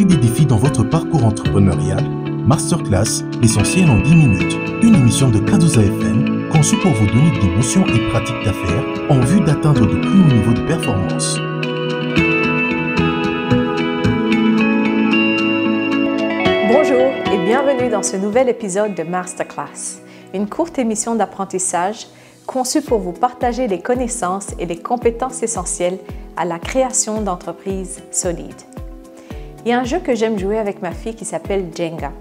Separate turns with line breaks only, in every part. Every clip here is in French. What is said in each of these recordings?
affronter des défis dans votre parcours entrepreneurial? Masterclass, l'essentiel en 10 minutes. Une émission de Kadoza FM conçue pour vous donner des notions et pratiques d'affaires en vue d'atteindre de plus hauts niveaux de performance.
Bonjour et bienvenue dans ce nouvel épisode de Masterclass, une courte émission d'apprentissage conçue pour vous partager les connaissances et les compétences essentielles à la création d'entreprises solides. Il y a un jeu que j'aime jouer avec ma fille qui s'appelle Jenga.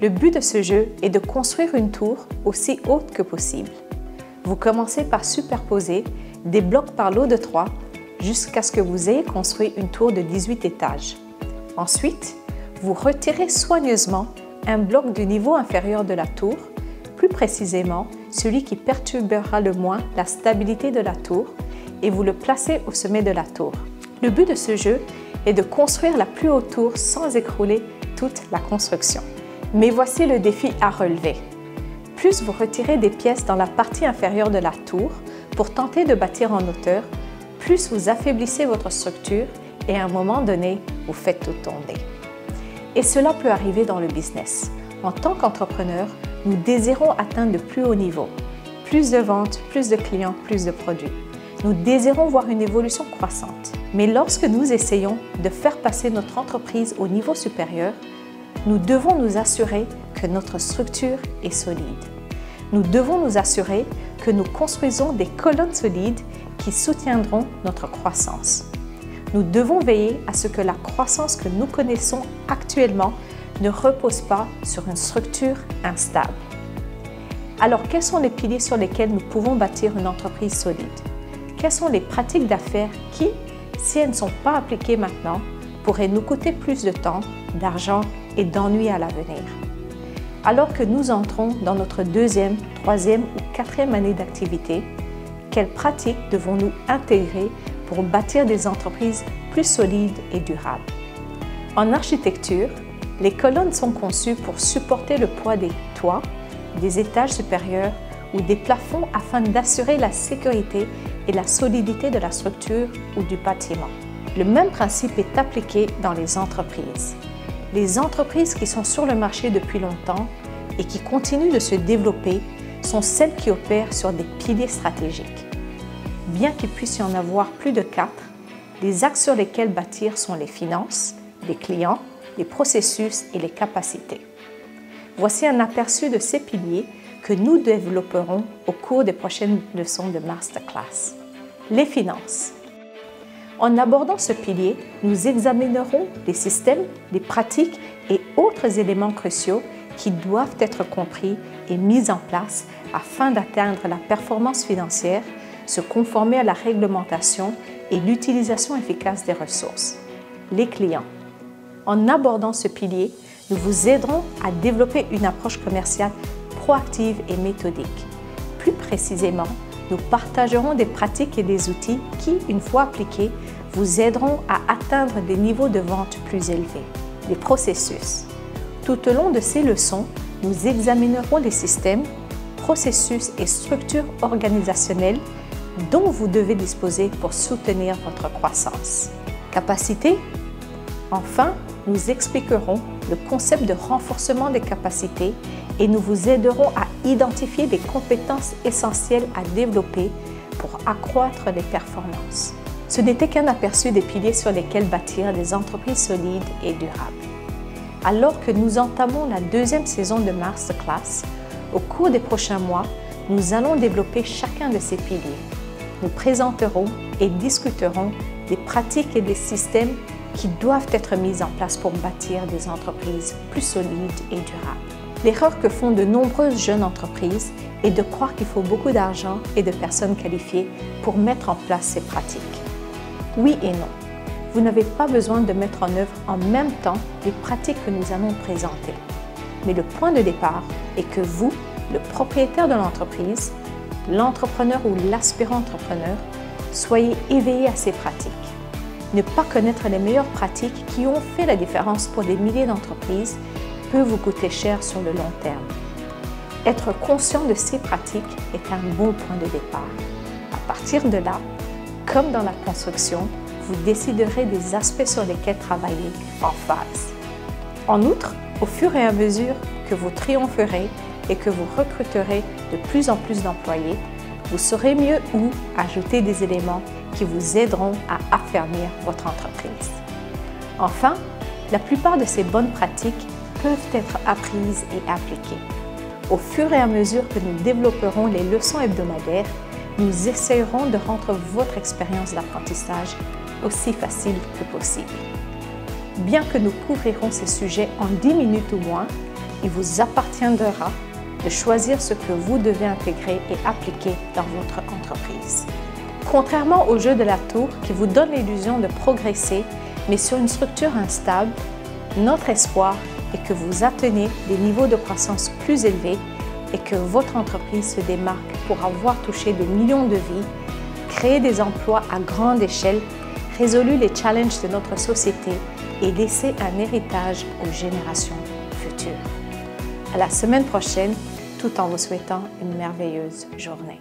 Le but de ce jeu est de construire une tour aussi haute que possible. Vous commencez par superposer des blocs par lot de 3 jusqu'à ce que vous ayez construit une tour de 18 étages. Ensuite, vous retirez soigneusement un bloc du niveau inférieur de la tour, plus précisément celui qui perturbera le moins la stabilité de la tour, et vous le placez au sommet de la tour. Le but de ce jeu est de construire la plus haute tour sans écrouler toute la construction. Mais voici le défi à relever. Plus vous retirez des pièces dans la partie inférieure de la tour pour tenter de bâtir en hauteur, plus vous affaiblissez votre structure et à un moment donné, vous faites tout tomber. Et cela peut arriver dans le business. En tant qu'entrepreneur, nous désirons atteindre de plus hauts niveaux. Plus de ventes, plus de clients, plus de produits. Nous désirons voir une évolution croissante. Mais lorsque nous essayons de faire passer notre entreprise au niveau supérieur, nous devons nous assurer que notre structure est solide. Nous devons nous assurer que nous construisons des colonnes solides qui soutiendront notre croissance. Nous devons veiller à ce que la croissance que nous connaissons actuellement ne repose pas sur une structure instable. Alors, quels sont les piliers sur lesquels nous pouvons bâtir une entreprise solide? Quelles sont les pratiques d'affaires qui, si elles ne sont pas appliquées maintenant, pourraient nous coûter plus de temps, d'argent et d'ennui à l'avenir? Alors que nous entrons dans notre 2e, 3e ou 4e année d'activité, quelles pratiques devons-nous intégrer pour bâtir des entreprises plus solides et durables? En architecture, les colonnes sont conçues pour supporter le poids des toits, des étages supérieurs ou des plafonds afin d'assurer la sécurité et la solidité de la structure ou du bâtiment. Le même principe est appliqué dans les entreprises. Les entreprises qui sont sur le marché depuis longtemps et qui continuent de se développer sont celles qui opèrent sur des piliers stratégiques. Bien qu'il puisse y en avoir plus de 4, les axes sur lesquels bâtir sont les finances, les clients, les processus et les capacités. Voici un aperçu de ces piliers que nous développerons au cours des prochaines leçons de Masterclass. Les finances. En abordant ce pilier, nous examinerons les systèmes, les pratiques et autres éléments cruciaux qui doivent être compris et mis en place afin d'atteindre la performance financière, se conformer à la réglementation et l'utilisation efficace des ressources. Les clients. En abordant ce pilier, nous vous aiderons à développer une approche commerciale proactive et méthodique. Plus précisément, nous partagerons des pratiques et des outils qui, une fois appliqués, vous aideront à atteindre des niveaux de vente plus élevés. Les processus. Tout au long de ces leçons, nous examinerons les systèmes, processus et structures organisationnelles dont vous devez disposer pour soutenir votre croissance. Capacité. Enfin, nous expliquerons le concept de renforcement des capacités et nous vous aiderons à identifier les compétences essentielles à développer pour accroître les performances. Ce n'était qu'un aperçu des piliers sur lesquels bâtir des entreprises solides et durables. Alors que nous entamons la 2e saison de Masterclass, au cours des prochains mois, nous allons développer chacun de ces piliers. Nous présenterons et discuterons des pratiques et des systèmes qui doivent être mis en place pour bâtir des entreprises plus solides et durables. L'erreur que font de nombreuses jeunes entreprises est de croire qu'il faut beaucoup d'argent et de personnes qualifiées pour mettre en place ces pratiques. Oui et non. Vous n'avez pas besoin de mettre en œuvre en même temps les pratiques que nous allons présenter. Mais le point de départ est que vous, le propriétaire de l'entreprise, l'entrepreneur ou l'aspirant entrepreneur, soyez éveillé à ces pratiques. Ne pas connaître les meilleures pratiques qui ont fait la différence pour des milliers d'entreprises peut vous coûter cher sur le long terme. Être conscient de ces pratiques est un bon point de départ. À partir de là, comme dans la construction, vous déciderez des aspects sur lesquels travailler en phase. En outre, au fur et à mesure que vous triompherez et que vous recruterez de plus en plus d'employés, vous saurez mieux où ajouter des éléments qui vous aideront à affermir votre entreprise. Enfin, la plupart de ces bonnes pratiques peuvent être apprises et appliquées. Au fur et à mesure que nous développerons les leçons hebdomadaires, nous essayerons de rendre votre expérience d'apprentissage aussi facile que possible. Bien que nous couvrirons ces sujets en 10 minutes ou moins, il vous appartiendra de choisir ce que vous devez intégrer et appliquer dans votre entreprise. Contrairement au jeu de la tour qui vous donne l'illusion de progresser, mais sur une structure instable, notre espoir est que vous atteignez des niveaux de croissance plus élevés et que votre entreprise se démarque pour avoir touché des millions de vies, créé des emplois à grande échelle, résolu les challenges de notre société et laissé un héritage aux générations futures. À la semaine prochaine, tout en vous souhaitant une merveilleuse journée.